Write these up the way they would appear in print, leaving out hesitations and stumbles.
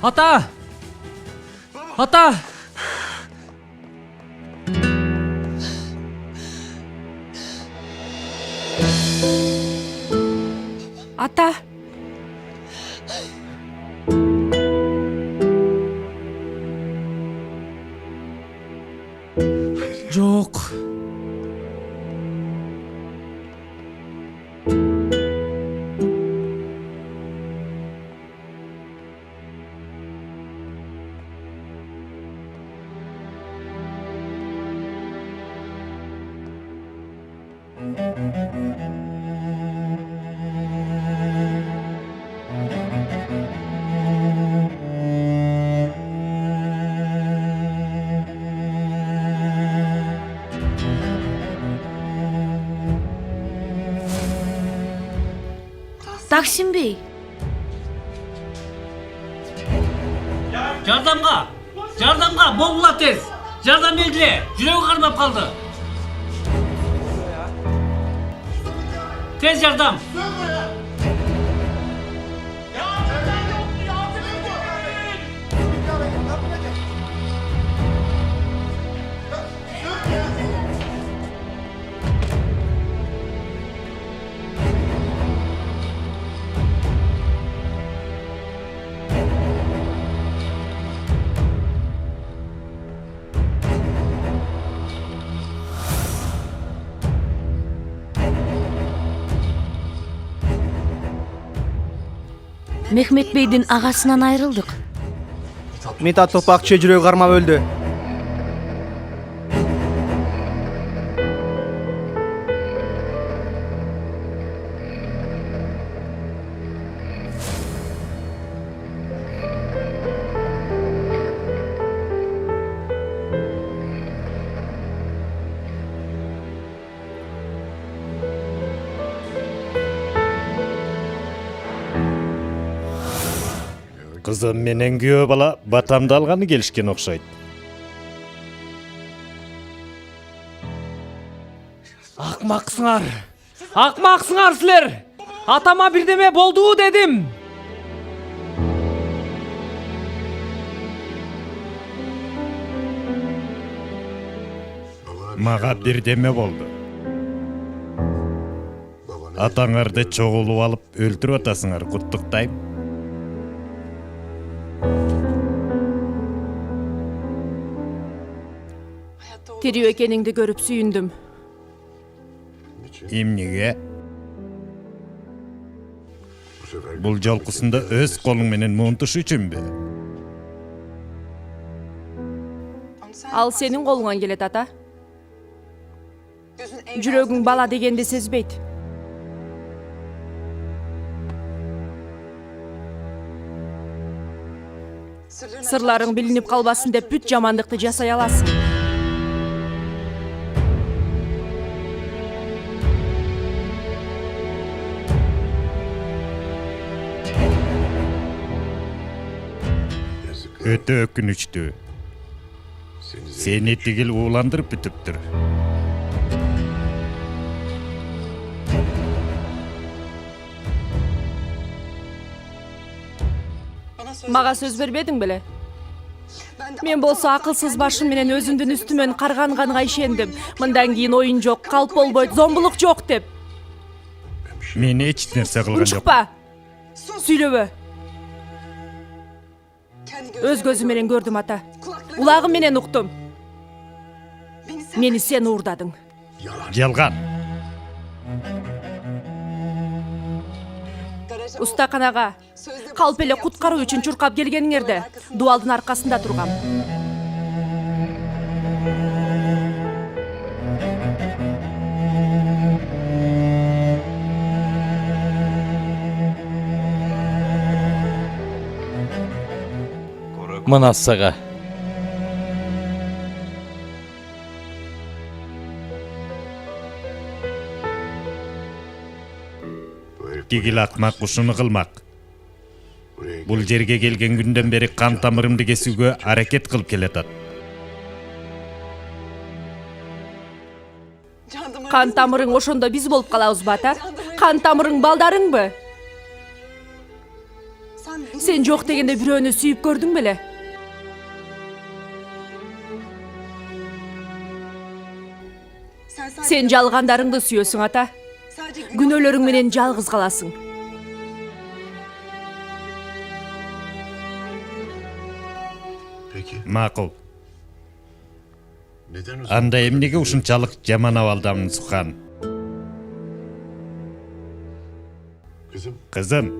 Ата! Ата! Ата! Жоқ. Taksim Bey. Жардамға! Жардамға! Болула тез! Жардам белгіле! Жүрегі қармап қалды! Tez yardım! Mehmet Bey'din ağasından ayrıldık. Mithat Topakçı жүрегі қармап өлді. Kızım menen kүйөө бала батамды алғаны келишкен окшойт. Ақмақсыңар! Ақмақсыңар сілер! Атама бірдеме болду дедім! Мага бирдеме болду. Атаңарды чогулуп алып өлтүрүп атасыңар, куттуктайм. Тирүү экениңди көрүп сүйүндүм. Эмнеге? Бул жолкусунда өз колуң менен муунтуш үчүнбү? Ал сенин колуңан келет, ата. Жүрөгүң бала дегенди сезбейт. Сырларың билинип калбасын деп бүт жамандыкты жасай аласың. Өтө өкүнүчтүү. Сени тигил ууландырып бүтүптүр. Мага сөз бербедиң беле? Мен болсо акылсыз башым менен өзүмдүн үстүмөн карганганга ишендим. Мындан кийин оюн жок, калп болбойт, зомбулук жок деп. Мен эч нерсе кылган жок. Унчукпа. Сүйлөбө. Өз көзүм менен көрдүм, ата. Улагым менен уктум. Мени сен уурдадың. Жалган. Устаканага калп эле куткаруу үчүн чуркап келгениңерде дубалдын аркасында тургам. Мына сага. Тигил акмак ушуну кылмак. Бул жерге келген күндөн бери кан тамырымды кесүүгө аракет кылып келатат. Кан тамырың ошондо биз болуп калабызбы, ата? Кан тамырың балдарыңбы? Sen жок дегенде бирөөнү сүйүп көрдүң беле? Sen жалгандарыңды сүйөсүң ата. Күнөөлөрүң менен жалгыз каласың. Макул. Анда эмнеге ушунчалык жаман абалдамын Сухан? Кызым,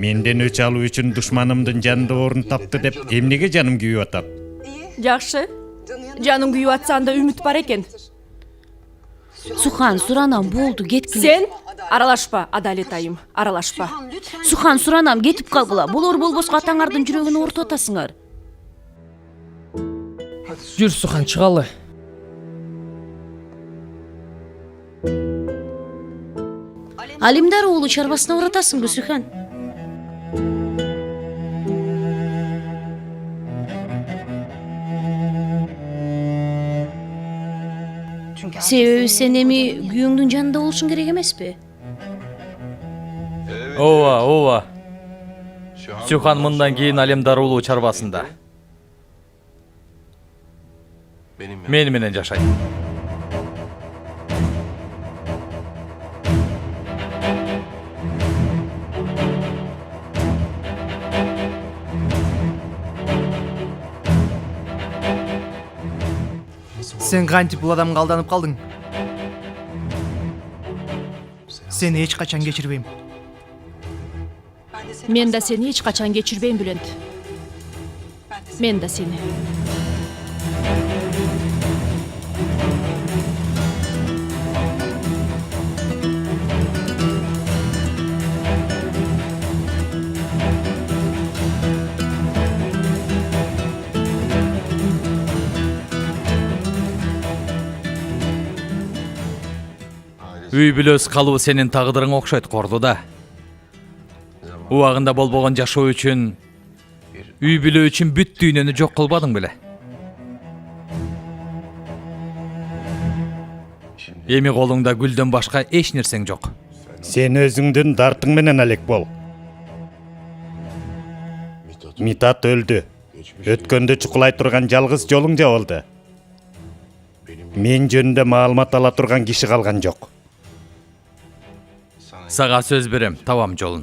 менден өч алуу үчүн душманымдын жанында орун тапты деп эмнеге жаным күйүп атат? Жакшы. Жаның күйүп атса анда үмүт бар экен. Сухан, суранам, болду, кеткиле. Сен аралашпа, Адалет айым, аралашпа. Сухан, суранам, кетип калгыла. Болор болбоско атаңардын жүрөгүн ортотот атасыңар. Жүр Сухан, чыгалы. Алимдар уулу чарбасына уратасыңбы, Сухан? Себеби сен эми күйөөңдүн жанында болушуң керек эмеспи? Ооба. Сухан мындан кийин Алимдар уулу чарбасында. Мен менен жашайт. Sen кантип бул адамга алданып калдың? Сени эч качан кечирбейм. Мен да сени эч качан кечирбейм, Бүлөнд. Мен да сени. Үй бүлөс калуу сенин тагдырың окшойт Корду да. Убагында болбогон жашоо үчүн, үй бүлө үчүн бүт дүйнөнү жок кылбадың беле? Эми колуңда гүлдөн башка эч нерсең жок. Сен өзүңдүн дартың менен алек бол. Митат өлдү. Өткөндө чукулай турган жалгыз жолуң жабылды. Мен жөнүндө маалымат ала турган киши калган жок. Сага сөз берем, табам жолун.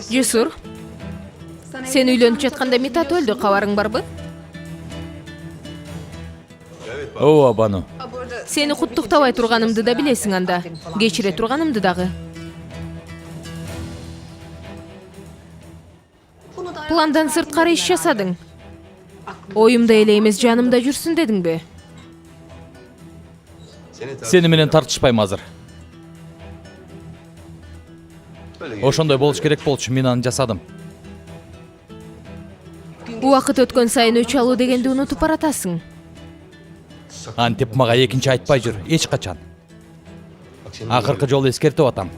Жесур, сен үйлөнүп жатканда Митат өлдү, кабарың барбы? Ооба, Бану. Сени куттуктабай турганымды да билесиң анда. Кечире турганымды дагы. Пландан сырткары иш жасадың. Оюмда эле эмес, жанымда жүрсүн дедиңби? Сени менен тартышпайм азыр. Ошондой болуш керек болчу, мен аны жасадым. Убакыт өткөн сайын өч алуу дегенди унутуп баратасың. Антип мага экинчи айтпай жүр, эч качан. Акыркы жолу эскертип атам.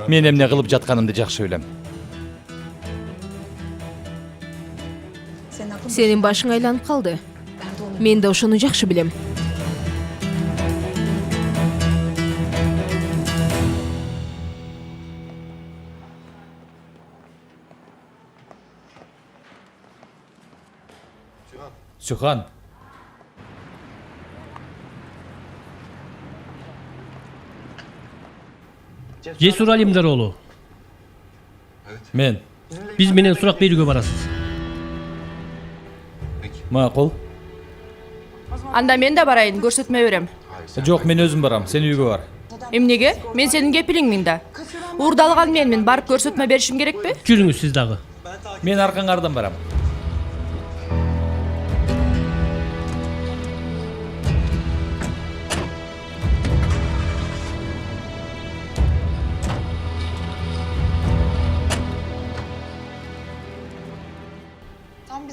Мен эмне кылып жатканымды жакшы билем. Сенин башың айланып калды. Мен да ошону жакшы билем. Сухан, Жесур Алимдар оğlu. мен. Biz менен сурак берүүгө барасыз. Макул. Анда мен да барайын, көрсөтмө берем. Жок, мен өзүм барам, сен үйгө бар. Эмнеге? Мен сенин кепилиңмин да. Уурдалган менмин, барып көрсөтмө беришим керекпи? Жүрүңүз сиз дагы. Мен аркаңардан барам.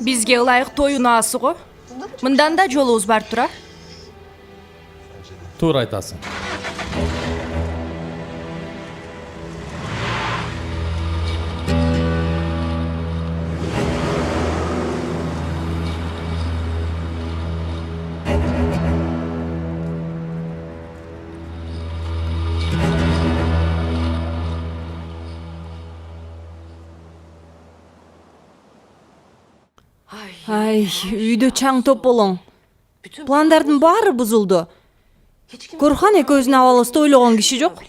Бизге ылайык тоюн аасы го. Мындан да жолубуз бар тура. Туура айтасың. Ай, үйдө чаң топ болоң. Пландардын баары бузулду. Корхан экөөбүздүн абалыбызды ойлогон киши жок.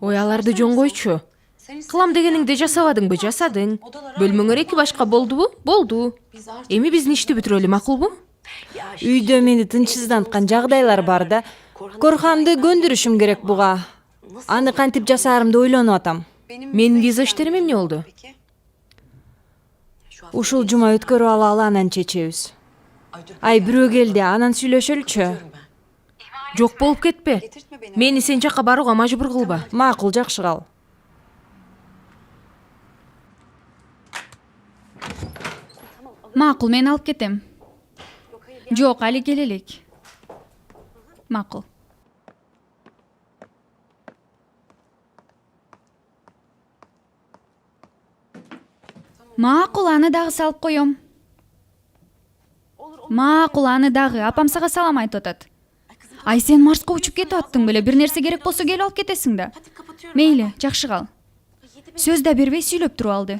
Ой, аларды жөн койчу. Кылам дегениңди жасабадыңбы? Жасадың. Бөлмөңөр эки башка болдубу? Болду. Эми биздин ишти бүтүрөлү, макулбу? Үйдө мени тынчсызданткан жагдайлар бар да. Корханды көндүрүшүм керек буга. Аны кантип жасаарымды ойлонуп атам. Менин виза иштерим эмне болду? Ушул жума өткөрүп алалы, анан чечебиз. Ай, бирөө келди, анан сүйлөшөлүчү. Жок болуп кетпе. Мени сен жакка барууга мажбур кылба. Макул, жакшы кал. Макул, мен алып кетем. Жок, али келелик. Макул. Макул, аны дагы салып коем. Макул, аны дагы. Апам сага салам айтып атат. Ай, сен Марска учуп кетип аттың беле. Бир нерсе керек болсо келип алып кетесиң да. Мейли, жакшы кал. Сөз да бербей сүйлөп туруп алды.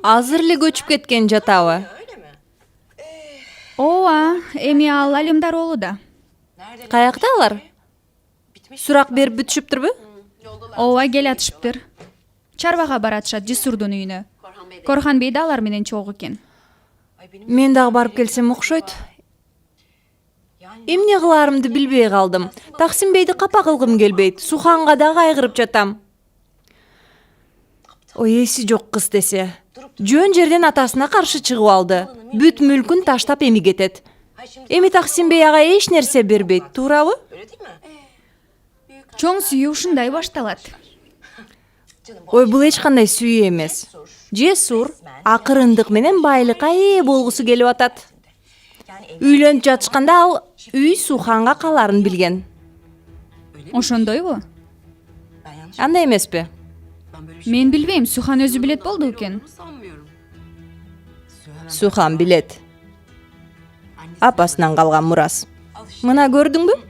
Азыр эле көчүп кеткен жатабы? Ооба, эми ал Алимдар оолу да. Каякта алар? Сурак берип бүтүшүптүрбү? Ооба, келатышыптыр. Чарбага баратышат Жесурдун үйүнө. Корхан бей да алар менен чогуу экен. Мен дагы барып келсем окшойт. Эмне кылаарымды билбей калдым. Таксим бейди капа кылгым келбейт. Суханга да кайгырып жатам. Ой, эси жок кыз десе. Жөн жерден атасына каршы чыгып алды. Бүт мүлкүн таштап эми кетет. Эми Таксим бей ага эч нерсе бербейт, туурабы? Чоң сүйүү ушундай башталат. Ой, бул эч кандай сүйүү эмес. Жесур акырындык менен байлыкка ээ болгусу келип атат. Үйлөнүп жатышканда ал үй Суханга калаарын билген. Ошондойбу? Андай эмеспи? Мен билбейм, Сухан өзү билет болду экен. Сухан билет. Апасынан калган мурас. Мына көрдүңбү?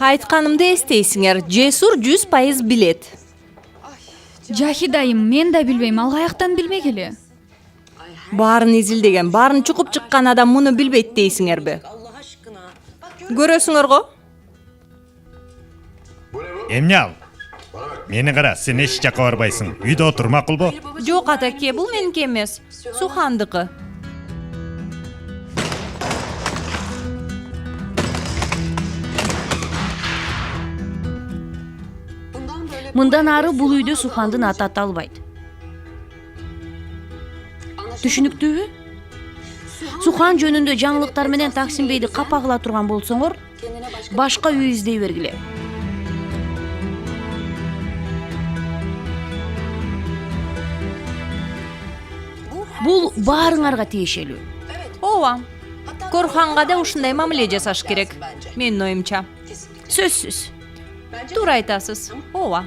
Айтканымды эстейсиңер, Жесур 100% билет. Жахидайым, мен да билбейм, ал каяктан билбек эле. Баарын изилдеген, баарын чукуп чыккан адам муну билбейт дейсиңерби? Көрөсүңөр го? Эмне ал? Мени кара, сен эч жакка барбайсың. Үйдө отур, макулбу? Жок, атаке, бул меники эмес. Сухандыкы. Мындан ары бул үйдө Сухандын аты аталбайт. Түшүнүктүүбү? Сухан жөнүндө жаңылыктар менен Таксим бейди капа кыла турган болсоңор, башка үй издей бергиле. Бул баарыңарга тиешелүү. Ооба. Корханга да ушундай мамиле жасаш керек. Менин оюмча. Сөзсүз. Туура айтасыз. Ооба.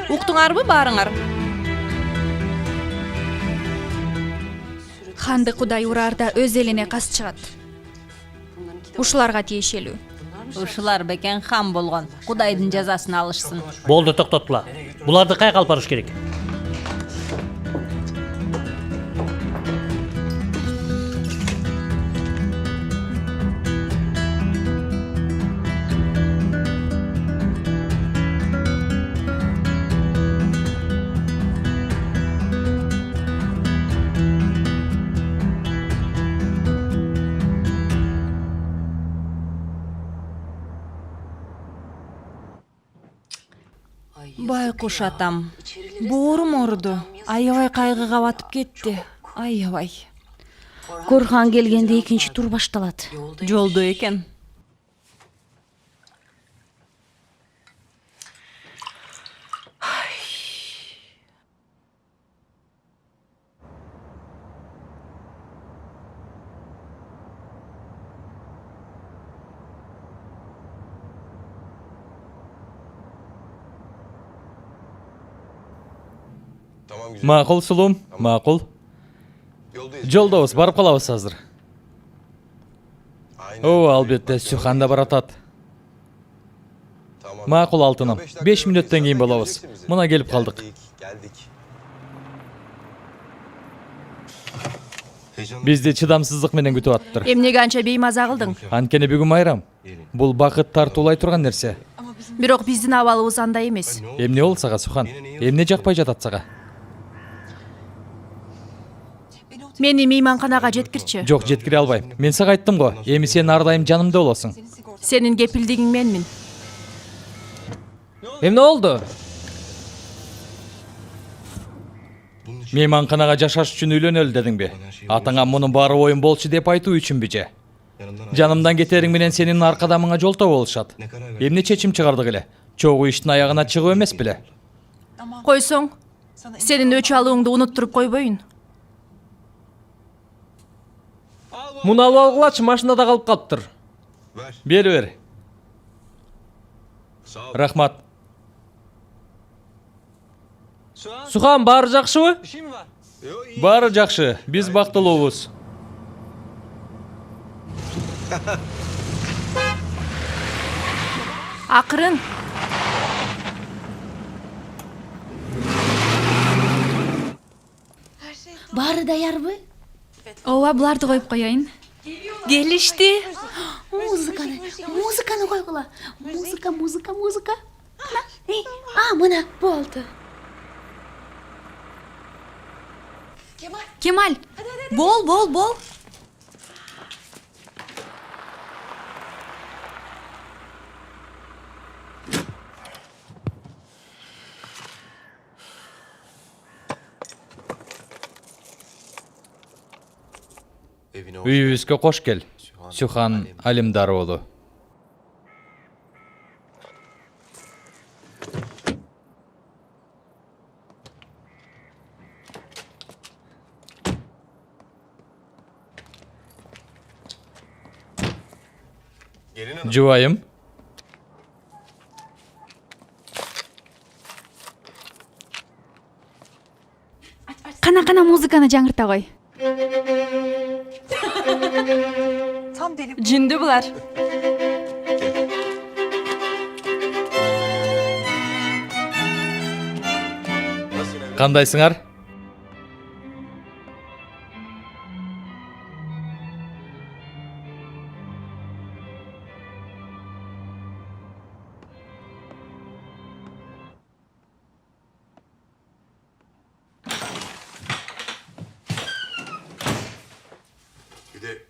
Уктуңарбы баарыңар? Ханды Кудай ураарда өз элине кас чыгат. Ушуларга тиешелүү. Ушулар бекен хан болгон. Кудайдын жазасын алышсын. Болду, токтотула. Буларды кайга алып барыш керек? Байкуш атам. Боорум ооруду. Аябай кайгыга батып кетти. Аябай. Корхан келгенде экинчи тур башталат. Жолдо экен. Макул сулум, макул. Жолдобуз, барып калабыз азыр. Албетте, Сухан да баратат. Макул алтыным. 5 мүнөттөн кийин болобуз. Мына келип калдык. Бизди чыдамсыздык менен күтүп атыптыр. Эмнеге анча беймаза кылдың? Анткени бүгүн майрам. Бул бакыт тартуулай турган нерсе. Бирок биздин абалыбыз андай эмес. Эмне болду сага, Сухан? Эмне жакпай жатат сага? Мени мейманканага жеткирчи. Жок, жеткире албайм. Мен сага айттым го, эми сен ар дайым жанымда болосуң. Сенин кепилдигиң менмин. Эмне болду? Мейманканага жашаш үчүн үйлөнөлү дедиңби? Атаңа мунун баары оюн болчу деп айтуу үчүнбү же? Жанымдан кетериң менен сенин аркадамыңа жолтоо болушат. Эмне чечим чыгардык эле? Чогуу иштин аягына чыгып эмес беле? Койсоң, сенин өч алууңду унуттуруп койбоюн. Муну алып алгылачы, машинада калып калыптыр. Бер. Рахмат. Сухан, баары жакшыбы? Баары жакшы, биз бактылуубуз. Акырын. Баары даярбы? Ооба, буларды коюп коеюн. Келишти. Музыканы койгула. Музыка. Мына болду. Кемаль, Бол. Үйүбүзгө кош кел. Сухан Алимдар уулу. Жубайым. кана музыканы жаңырта кой. Жинди булар. Кандайсыңар?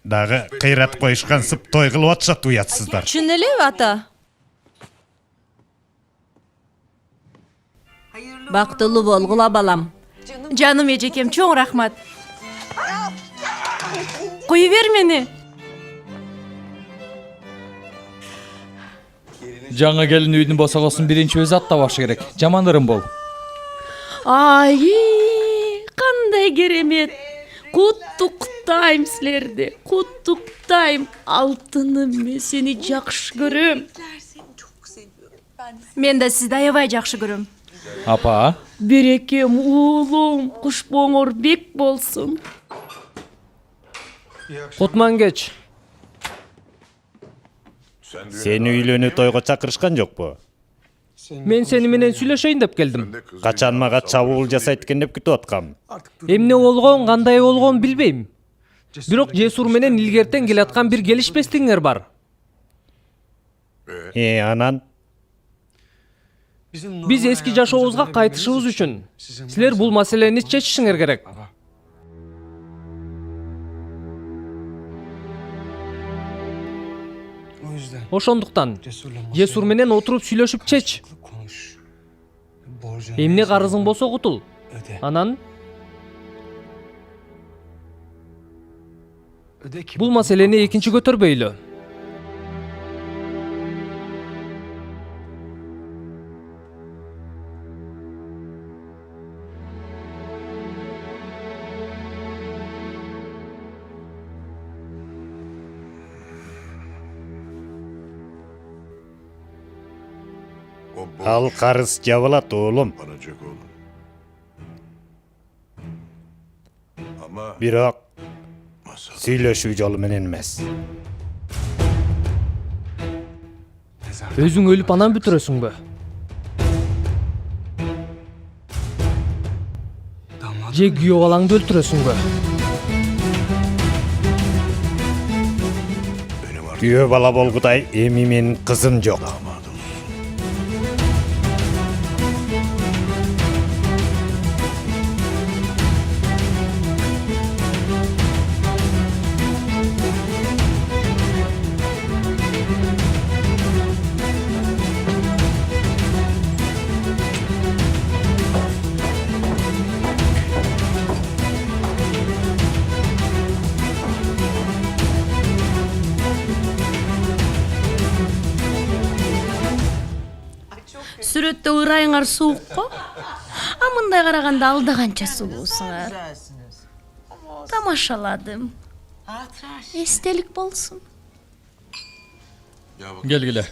Дагы кыйрат коюшкансып той кылып атышат уятсыздар. Чын эле ата? Бактылуу болгула балам. Жаным эжекем, чоң рахмат. Кое бер мени. Жаңы келин үйдүн босогосун биринчи өзү аттабашы керек. Жаман ырым бол. Ай, кандай керемет. Куттуктайм силерди. Куттуктайм. Алтыным, мен сени жакшы көрөм. Мен да сизди аябай жакшы көрөм. Апа, Берекем, уулум, кушпоңор бек болсун. Кутман кеч. Сени үйлөнүү тойго чакырышкан жокпу? Мен сени менен сүйлөшөйүн деп келдим. Качан мага чабуул жасайт экен деп күтүп аткам. Эмне болгон, кандай болгон билбейм. Бирок Жесур менен илгертен келаткан бир келишпестигиңер бар. Анан Биз эски жашообузга кайтышыбыз үчүн силер бул маселени чечишиңер керек. Ошондуктан Жесур менен отуруп сүйлөшүп чеч. Эмне карызың болсо кутул. Анан бул маселени экинчи көтөрбөйлү. ал карыз жабылат оолум. бирок сүйлөшүү жолу менен эмес. Өзүң өлүп анан бүтүрөсүңбү? Же күйөө балаңды өлтүрөсүңбү? Күйөө бала болгудай эми менин кызым жок. Сүрөттө ырайыңар суук го. А мындай караганда алда канча сулуусуңар. Тамашаладым. Эстелик болсун. Келгиле.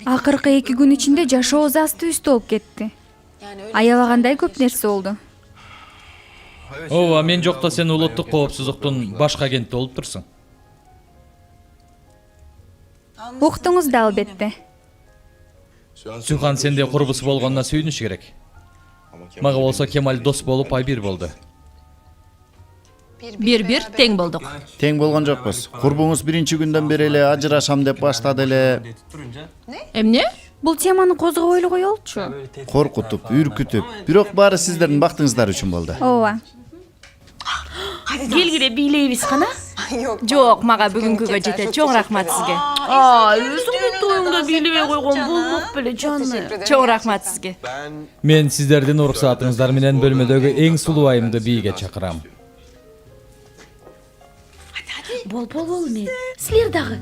Акыркы 2 күн ичинде жашоо асты үстү болуп кетти. Аябагандай көп нерсе болду. Ооба, мен жокта сен улуттук коопсуздуктун башкы агенти болуп турсуң. Уктуңуз да албетте. Сухан сенде курбус болгонуна сүйүнүш керек. Мага болсо Кемаль дос болуп ай-бир болду. Бир тең болдук. Тең болгон жокпуз. Курбуңуз биринчи күндөн бери эле ажырашам деп баштады эле. Эмне? Бул теманы козгойлу коелучу. Коркутуп, үркүтүп. Бирок баары сиздердин бактыңыздар үчүн болду. Ооба. Келгиле бийлейбиз кана. Жок, мага бүгүнкүгө жетет. Чоң рахмат сизге. Өзүңдүн тоюңда бийлебей койгон булдук беле жаны. Чоң рахмат сизге. Мен сиздердин уруксаатыңыздар менен бөлмөдөгү эң сулуу айымды бийге чакырам. Бол, мен. Силер дагы.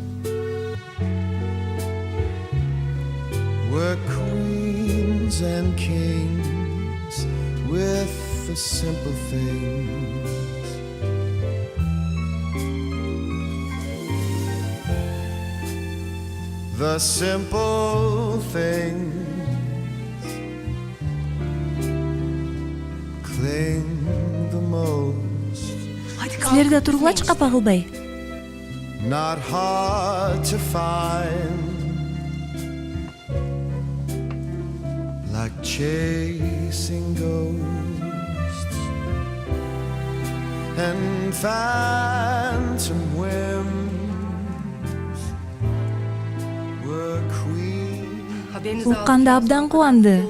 We're queens and kings with the simple things. The simple things cling the most. Силер да тургулачы капа кылбай. Not hard to find. Like chasing ghosts and phantom whims were queen. Укканда абдан кубанды.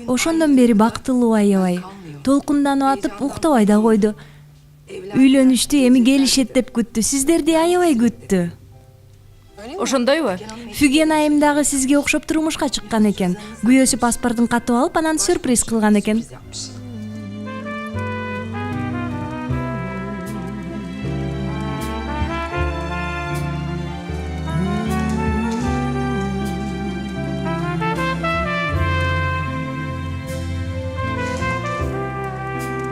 Ошондон бери бактылуу аябай. Толкунданып атып уктабай да койду. Үйлөнүштү эми келишет деп күттү. Сиздерди аябай күттү. Ошондойбу? Фүген айым дагы сизге окшоп турмушка чыккан экен. Күйөөсү паспортун катып алып, анан сюрприз кылган экен.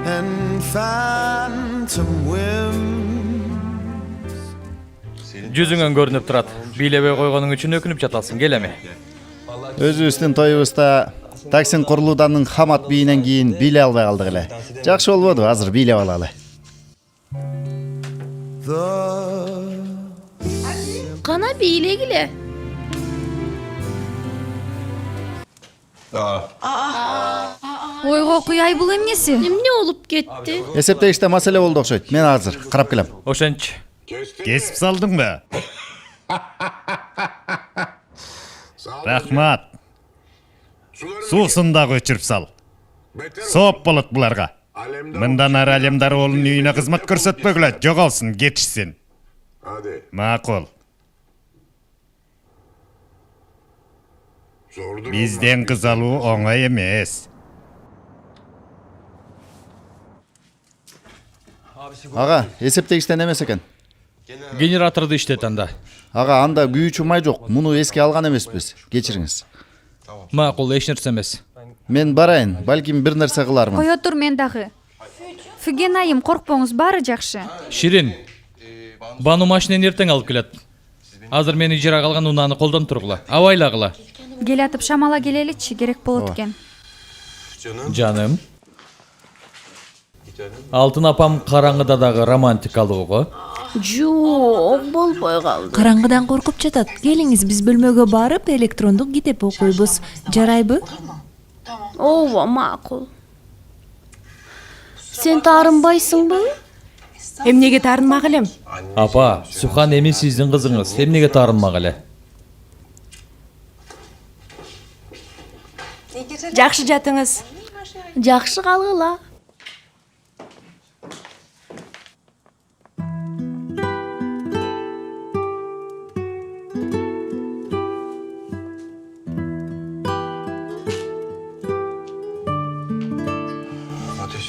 And phantom whims. Жүзүңөн көрүнүп турат. Бийлебей койгонуң үчүн өкүнүп жатасың, келеми? Өзүбүздүн тоюбузда Таксин Курлууданын хамат бийинен кийин бийле албай калдык эле. Жакшы болбоду, азыр бийлеп алалы. Кана бийлегиле. Ойго куяй бул эмнеси? Эмне болуп кетти? Эсептегичте маселе болду окшойт. Мен азыр карап келем. Ошенч. Кесип салдыңбы? Рахмат. Сусын дагы өчүрүп сал. Сооп болот буларга. Мындан ары Алемдар оолунун үйүнө кызмат көрсөтпөгүлө, жоголсун, кетишсин. Макул. Бизден кыз алуу оңой эмес. Ага, эсептегичтен эмес экен. Генераторду иштет анда. Ага, анда күйүүчү май жок. Муну эске алган эмеспиз. Кечириңиз. Макул, эч нерсе эмес. Мен барайын, балким бир нерсе кылармын. Кое тур, мен дагы. Фүген айым, коркпоңуз, баары жакшы. Ширин. Бану машинени эртең алып келет. Азыр мени ижарага алган унааны колдон тургула. Абайлагыла. келатып шамала келеличи, керек болот экен. Жаным. Алтын апам караңгыда дагы романтикалуу. Жок, болбой калды. Караңгыдан коркуп жатат. Келиңиз, биз бөлмөгө барып электрондук китеп окуйбуз. Жарайбы? Ооба, макул. Сен таарынбайсыңбы? Эмнеге таарынмак элем? Апа, Сухан эми сиздин кызыңыз. Эмнеге таарынмак эле? Жакшы жатыңыз. Жакшы калгыла.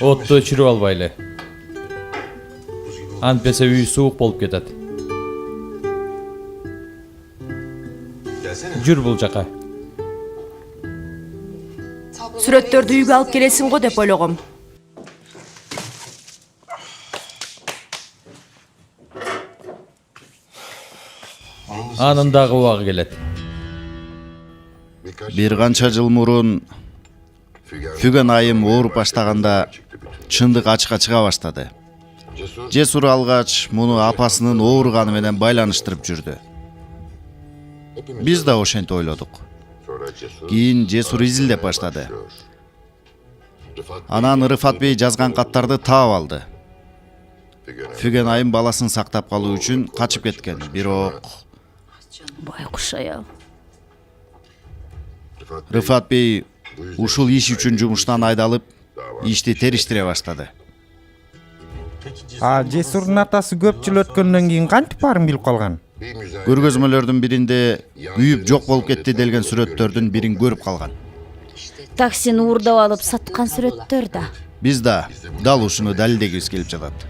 Отто өчүрүп албайлы. Антпесе үй суук болуп кетет. Жүр бул жака. Сүрөттөрдү үйгө алып келесиң го деп ойлогом. Анын дагы убагы келет. Бир канча жыл мурун Фүгөн айым ооруп баштаганда чындык ачыкка чыга баштады. Жесур алгач муну апасынын ооруганы менен байланыштырып жүрдү. Биз да ошентип ойлодук. Кийин Жесур изилдеп баштады. Анан Рыфат бей жазган каттарды таап алды. Фүгөн айым баласын сактап калуу үчүн качып кеткен. Бирок Байкуш аял. Рыфат бей ушул иш үчүн жумуштан айдалып, ишти териштире баштады. Жесурдун атасы көп жыл өткөндөн кийин кантип баарын билип калган? Көргөзмөлөрдүн биринде күйүп жок болуп кетти делген сүрөттөрдүн бирин көрүп калган. Таксини уурдап алып саткан сүрөттөр да. Биз да дал ушуну далилдегибиз келип жатат.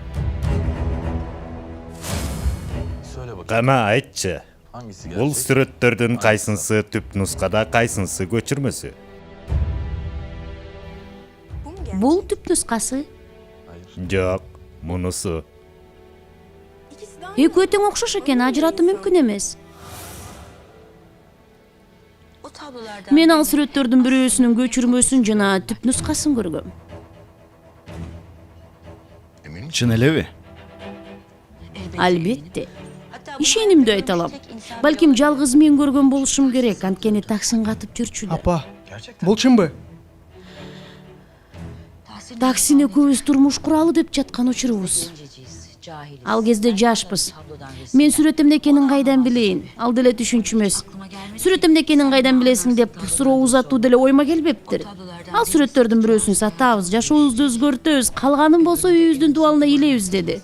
Кана айтчы. Бул сүрөттөрдүн кайсынсы түп нускада, кайсынсы көчүрмөсү? Бул түп нускасы. Жок, мунусу. Экөө тең окшош экен, ажыратуу мүмкүн эмес. Мен ал сүрөттөрдүн бирөөсүнүн көчүрмөсүн жана түп нускасын көргөм. Чын элеби? Албетте. Ишенимди айта алам. Балким жалгыз мен көргөн болушум керек, анткени таксин катып жүрчү да. Апа, бул чынбы? Таксини экөөбүз турмуш куралы деп жаткан учурубуз. Ал кезде жашпыз. Мен сүрөтүмдө экенин кайдан билейин? Ал деле түшүнчү эмес. Сүрөтүмдө экенин кайдан билесиң деп суроо узатуу деле ойма келбептир. Ал сүрөттөрдүн бирөөсүн сатабыз, жашообузду өзгөртөбүз, калганын болсо үйүбүздүн дубалына илебиз деди.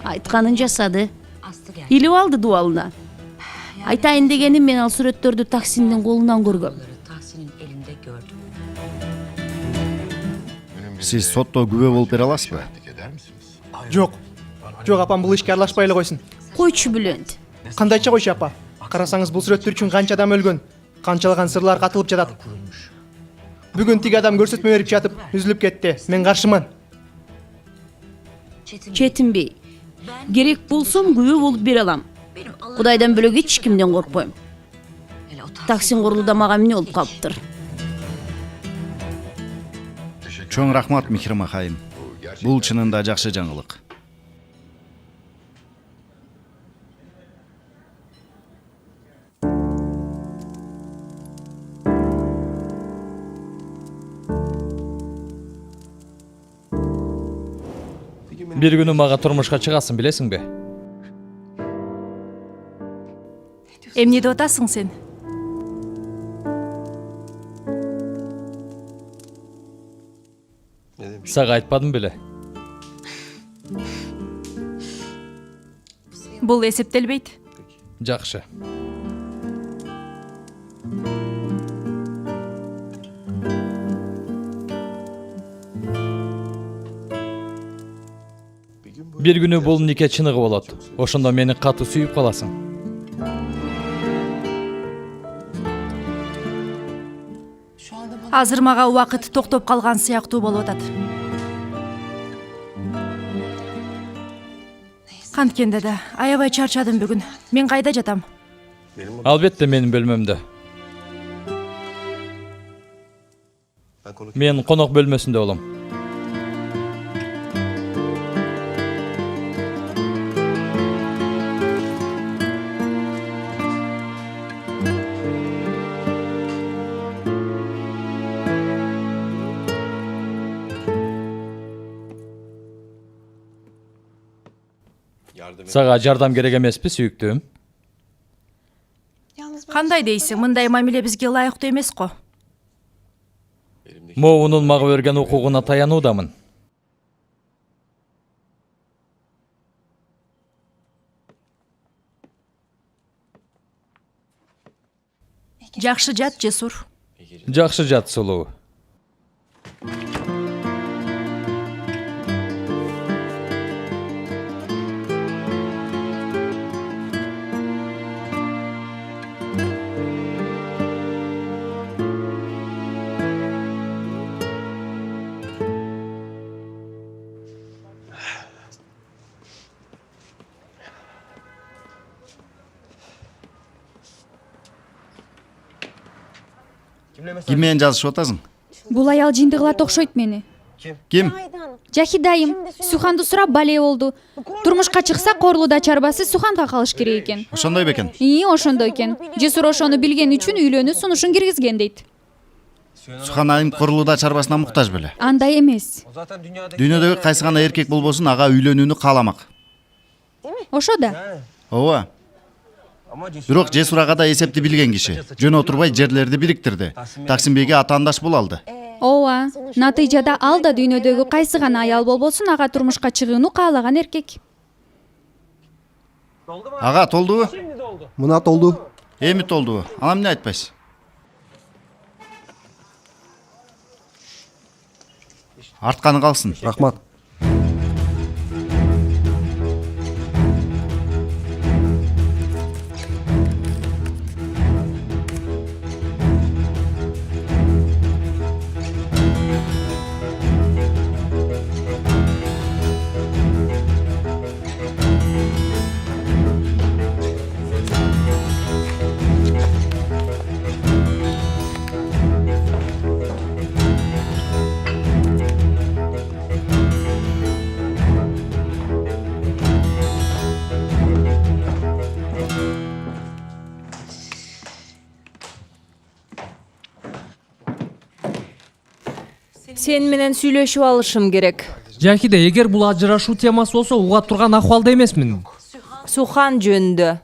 Айтканын жасады. Илип алды дубалына. Айтайын дегеним, мен ал сүрөттөрдү таксиндин колунан көргөм. Сиз сотто күбө болуп бере аласызбы? Жок. Жок, апам бул ишке аралашпай эле койсун. Койчу Бүлөнд. Кандайча койчу апа? Карасаңыз бул сүрөттөр үчүн канча адам өлгөн, канчалаган сырлар катылып жатат. Бүгүн тиги адам көрсөтмө берип жатып, үзүлүп кетти. Мен каршыман. Четинбей. Керек болсом күбө болуп бере алам. Кудайдан бөлөк эч кимден коркпойм. Таксин курулуда мага эмне болуп калыптыр? Чоң рахмат, Михрим акайым. Бул чынында жакшы жаңылык. Бир күнү мага турмушка чыгасың, билесиңби? Эмне деп атасың сен? Сага айтпадым беле. Бул эсептелбейт. Жакшы. Бир күнү бул нике чыныгы болот. Ошондо мени катуу сүйүп каласың. Азыр мага убакыт токтоп калган сыяктуу болуп атат. Канткенде да аябай чарчадым бүгүн. Мен кайда жатам? Албетте менин бөлмөмдө. Мен конок бөлмөсүндө болом. Сага жардам керек эмеспи, сүйүктүүм? Кандай дейсиң? Мындай мамиле бизге ылайыктуу эмес го. Моунун мага берген укугуна таянуудамын. Жакшы жат, Жесур. Жакшы жат, сулуу. Ким менен жазышып атасың? Бул аял жинди кылат окшойт мени. Ким? Жахидайым Суханды сурап бале болду. Турмушка чыкса Корлуда чарбасы Суханга калыш керек экен. Ошондой бекен? Ошондой экен. Жесур ошону билген үчүн үйлөнүү сунушун киргизген дейт. Сухан айым Корлуда чарбасына муктаж беле. Андай эмес. Дүйнөдөгү кайсы гана эркек болбосун ага үйлөнүүнү кааламак. Ошо да. Ооба. Бирок Жесур ага да эсепти билген киши. Жөн отурбай жерлерди бириктирди. Таксимбейге атаандаш боло алды. Ооба. Натыйжада ал да дүйнөдөгү кайсы гана аял болбосун ага турмушка чыгууну каалаган эркек. Ага толдубу? Мына толду. Эми толдубу? Ана эмне айтпайсыз? Артканы калсын. Рахмат. Сен менен сүйлөшүп алышым керек. Жахиде, эгер бул ажырашуу темасы болсо уга турган акыбалда эмесмин. Сухан жөнүндө.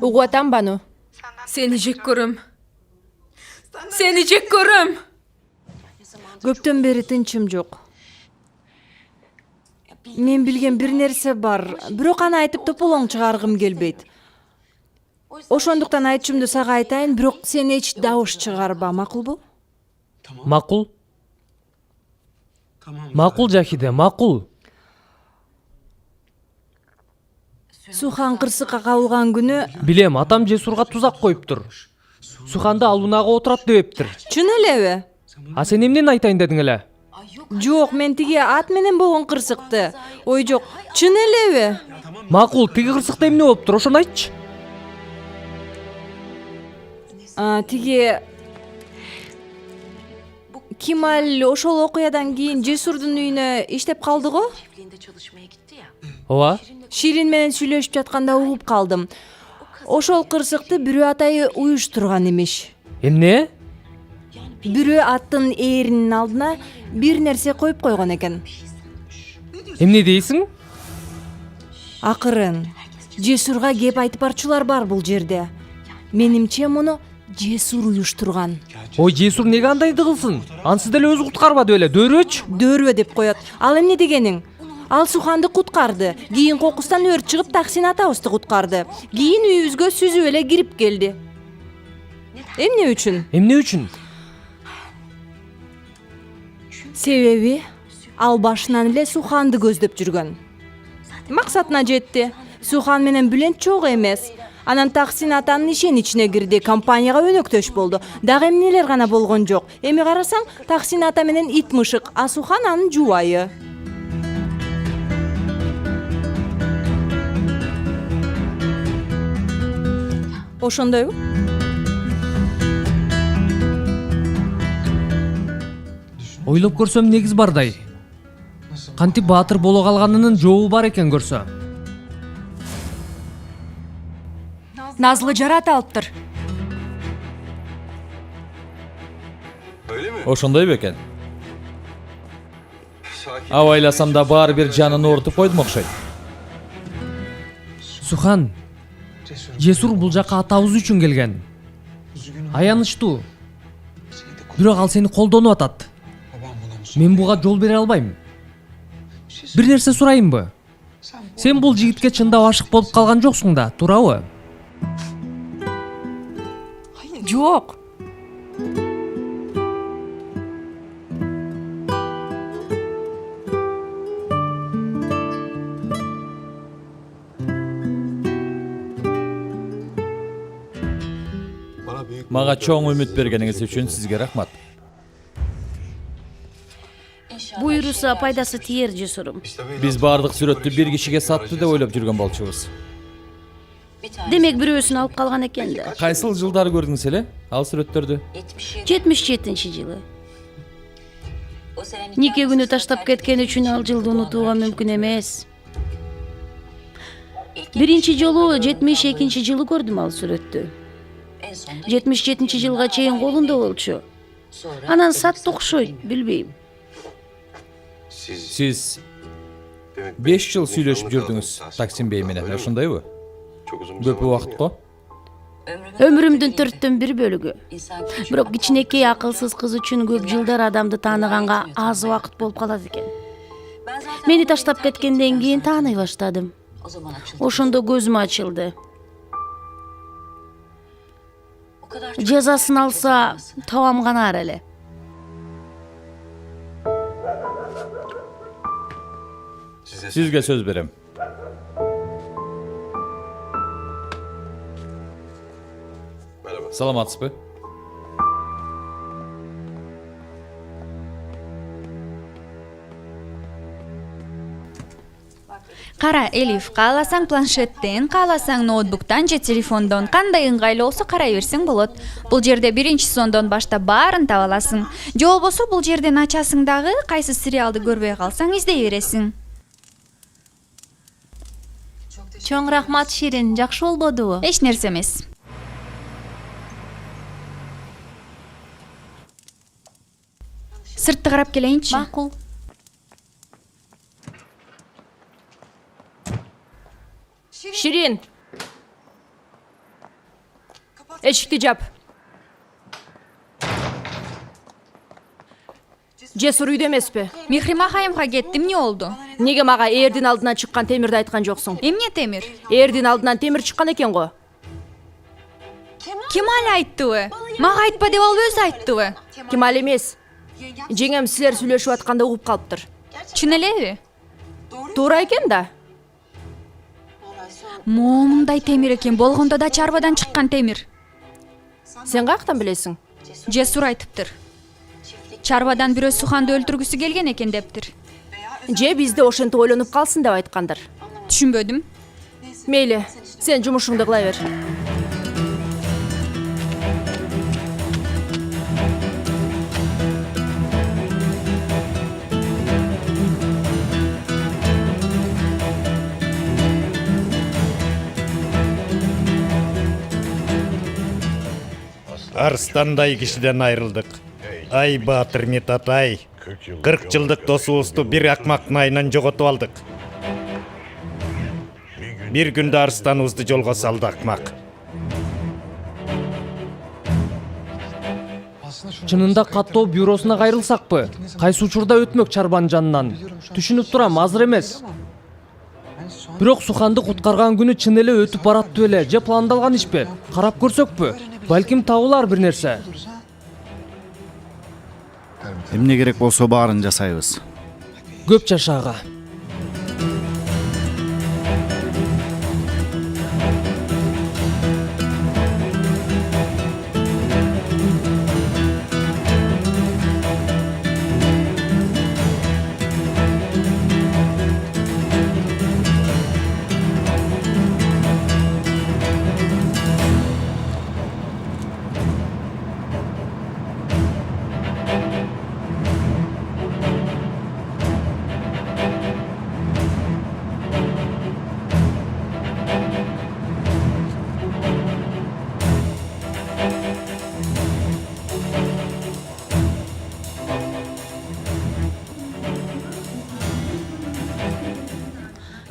Угуп атам Бану. Сени жек көрөм. Сени жек көрөм. Көптөн бери тынчым жок. Мен билген бир нерсе бар, бирок аны айтып тополоң чыгаргым келбейт. Ошондуктан айтышымды сага айтайын, бирок сен эч дабыш чыгарба, макулбу? Макул. Макул, Жахиде, макул. Сухан кырсыкка кабылган күнү Билем, атам Жесурга тузак коюптур. Суханды алуунага отурат дептир. чын элеби? А сен эмнени айтайын дедиң эле? Жок, мен тиги ат менен болгон кырсыкты. Ой жок, чын элеби? Макул, тиги кырсыкта эмне болуптур, ошону айтчы. Тиги Кимал ошол окуядан кийин Жесурдун үйүнө иштеп калды го? Ооба. Ширин менен сүйлөшүп жатканда угуп калдым. Ошол кырсыкты бирөө атайы уюштурган эмиш. Эмне? Бирөө аттын ээринин алдына бир нерсе коюп койгон экен. Эмне дейсиң? Акырын Жесурга кеп айтып барчулар бар бул жерде. Менимче муну Жесур уюштурган. Ой, Жесур неге андайды кылсын? Ансыз деле өзү куткарбады беле, дөөрөчү. Дөөрбө деп коет. Ал эмне дегениң? Ал Суханды куткарды. Кийин кокустан өрт чыгып Таксин атабызды куткарды. Кийин үйүбүзгө сүзүп эле кирип келди. Эмне үчүн? Эмне үчүн? Себеби ал башынан эле Суханды көздөп жүргөн. Максатына жетти. Сухан менен Бүлент чогуу эмес. Анан Таксин атанын ишен ичине кирди, компанияга өнөктөш болду. Дагы эмнелер гана болгон жок. Эми карасаң, Таксин ата менен ит мышык, а Сухан анын жубайы. Ошондойбу? Ойлоп көрсөм негиз бардай. Кантип баатыр боло калганынын жообу бар экен көрсө. Назлы жарат алыптыр. Ошондой бекен. Абайласам да баары бир жанын оорутуп койдум окшойт. Сухан, Жесур бул жака атабыз үчүн келген. Аянычтуу. Бирок ал сени колдонуп атат. Мен буга жол бере албайм. Бир нерсе сурайынбы? Сен бул жигитке чындап ашык болуп калган жоксуң да, туурабы? Жок. Мага чоң үмүт бергениңиз үчүн сизге рахмат. Буйруса пайдасы тиер, Жесурум. Биз баардык сүрөттү бир кишиге сатты деп ойлоп жүргөн болчубуз. Демек бирөөсүн алып калган экен да. Кайсыл жылдары көрдүңүз эле ал сүрөттөрдү? 77-жылы. Нике күнү таштап кеткен үчүн ал жылды унутууга мүмкүн эмес. Биринчи жолу 72-жылы көрдүм ал сүрөттү. 77-жылга чейин колунда болчу. Анан сатты окшойт, билбейм. Сиз 5 жыл сүйлөшүп жүрдүңүз Таксин бей менен, ошондойбу? Көп убакыт го? Өмүрүмдүн 1/4 бөлүгү. Бирок кичинекей акылсыз кыз үчүн көп жылдар адамды тааныганга аз убакыт болуп калат экен. Мени таштап кеткенден кийин тааный баштадым. Ошондо көзүм ачылды. Жазасын алса, табамганар эле. Сизге сөз берем. Саламатсызбы? Кара, Элиф, кааласаң планшеттен, кааласаң ноутбуктан же телефондон кандай ыңгайлуу болсо карай берсең болот. Бул жерде биринчи сезондон баштап баарын таба аласың. Же болбосо бул жерден ачасың дагы, кайсы сериалды көрбөй калсаң издей бересиң. Чоң рахмат, Ширин, жакшы болбодубу? Эч нерсе эмес. Сыртты карап келейинчи. Макул. Ширин. Эшикти жап. Жесур үйдө эмеспи? Мехрима хайымга кетти, эмне болду? Неге мага эрдин алдынан чыккан темирди айткан жоксуң? Эмне темир? Эрдин алдынан темир чыккан экен го. Кемал айттыбы? Мага айтпа деп ал өзү айттыбы? Кемал эмес. Жеңем силер сүйлөшүп атканда угуп калыптыр. Чын элеби? Туура экен да. Момундай темир экен, болгондо да чарбадан чыккан темир. Сен каяктан билесиң? Жесур айтыптыр. Чарбадан бирөө Суханды өлтүргүсү келген экен дептир. Же бизди ошентип ойлонуп калсын деп айткандыр. Түшүнбөдүм. Мейли, сен жумушуңду кыла бер. Арстандай кишиден айрылдык. Ай Баатыр Митат, ай. 40 жылдык досубузду бир акмактын айынан жоготуп алдык. Бир күндө арстаныбызды жолго салды акмак. Чынында каттоо бюросуна кайрылсакпы? Кайсы учурда өтмөк чарбанын жанынан? Түшүнүп турам, азыр эмес. Бирок Суханды куткарган күнү чын эле өтүп бараттı беле, же пландалган ишпи? Карап көрсөкпү? Балким табылар бир нерсе. Эмне керек болсо баарын жасайбыз. Көп жашаага.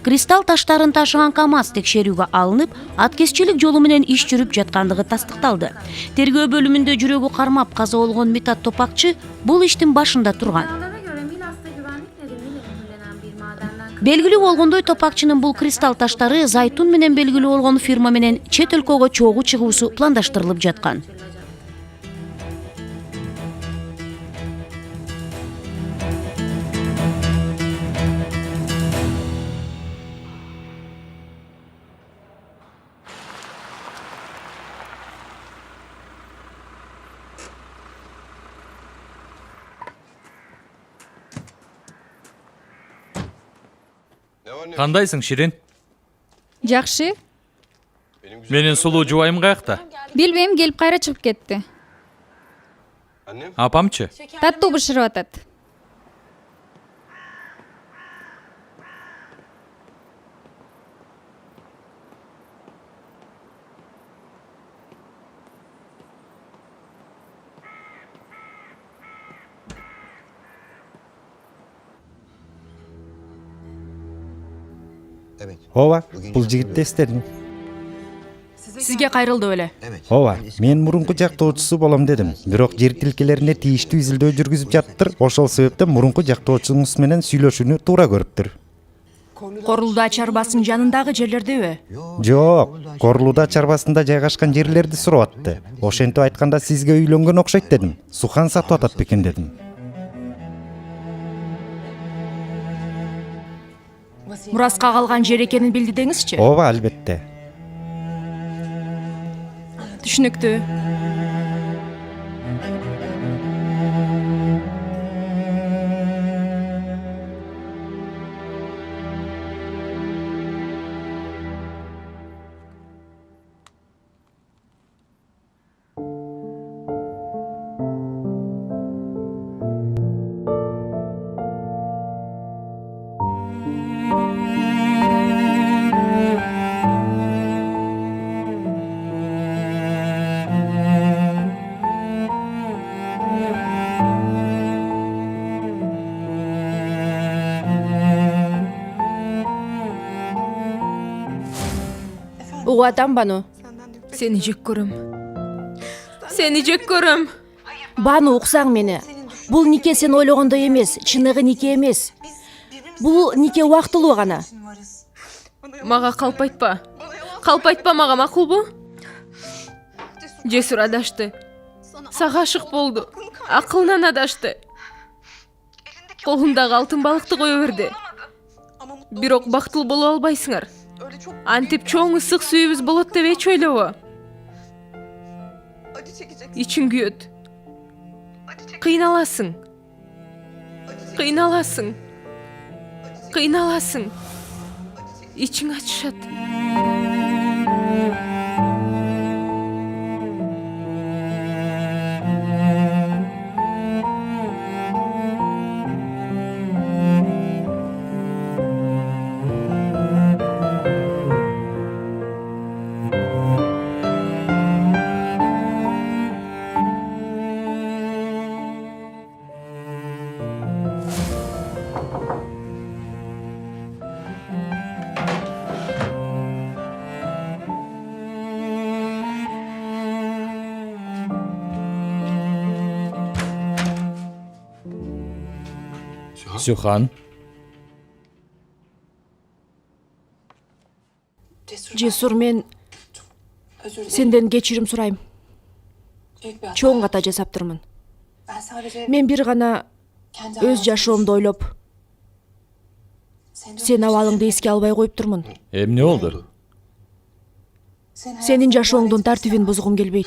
Кристалл таштарын ташыган КАМАЗ текшерүүгө алынып, аткезчилик жолу менен иш жүрүп жаткандыгы тастыкталды. Тергөө бөлүмүндө жүрөгү кармап каза болгон Митат Топакчы бул иштин башында турган. Белгилүү болгондой, Топакчынын бул кристалл таштары Зайтун менен белгилүү болгон фирма менен чет өлкөгө чогуу чыгуусу пландаштырылып жаткан. Кандайсың, Ширин? Жакшы. Менин сулуу жубайым каякта? Билбейм, келип кайра чыгып кетти. Апамчы? Таттуу бышырып атат. Ооба, бул жигитти эстедим. Сизге кайрылды беле. Ооба, мен мурунку жактоочусу болом дедим. Бирок жер тилкелерине тийиштүү изилдөө жүргүзүп жатыптыр. Ошол себептен мурунку жактоочуңуз менен сүйлөшүүнү туура көрүптүр. Корулда чарбасынын жанындагы жерлердеби? Жок, Корлуда чарбасында жайгашкан жерлерди сурап атты. Ошентип айтканда сизге үйлөнгөн окшойт дедим. Сухан сатып атат бекен дедим. Мураска калган жер экенин билди деңизчи. Ооба, албетте. Түшүнүктүү. Угуп атам, Бану. Сени жек көрөм. Сени жек көрөм. Бану, уксаң мени. Бул нике сен ойлогондой эмес, чыныгы нике эмес. Бул нике убактылуу гана. Мага калп айтпа. Калп айтпа мага, макулбу? Жесур адашты. Сага ашык болду. Акылынан адашты. Колундагы алтын балыкты кое берди. Бирок бактылуу боло албайсыңар. Антип чоң ысык сүйүбүз болот деп эч ойлобо. Ичиң күйөт. Кыйналасың. Кыйналасың. Кыйналасың. Ичиң ачышат. Süхан. Cesur, men senden geçirim surayım. Çoğun kata жасаптырмын. Мен бир гана өз жашоомду ойлоп, сен абалыңды эске албай коюп турмун. Эмне oldu? Сенин жашооңдун тартибин бузгум келбейт.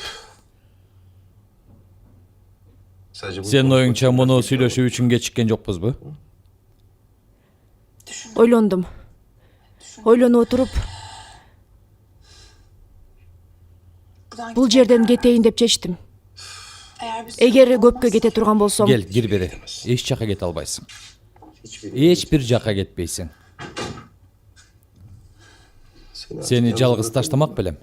Senin oyunca bunu süйлөшүү үчүн кечиккен жокпузбу? Ойлондум. Ойлонуп отуруп, бул жерден кетейин деп чечтим. Эгер көпкө кете турган болсом, Gel gir beri. Эч жака кете албайсың. Эч бир жака кетпейсиң. Seni жалгыз таштамак белем.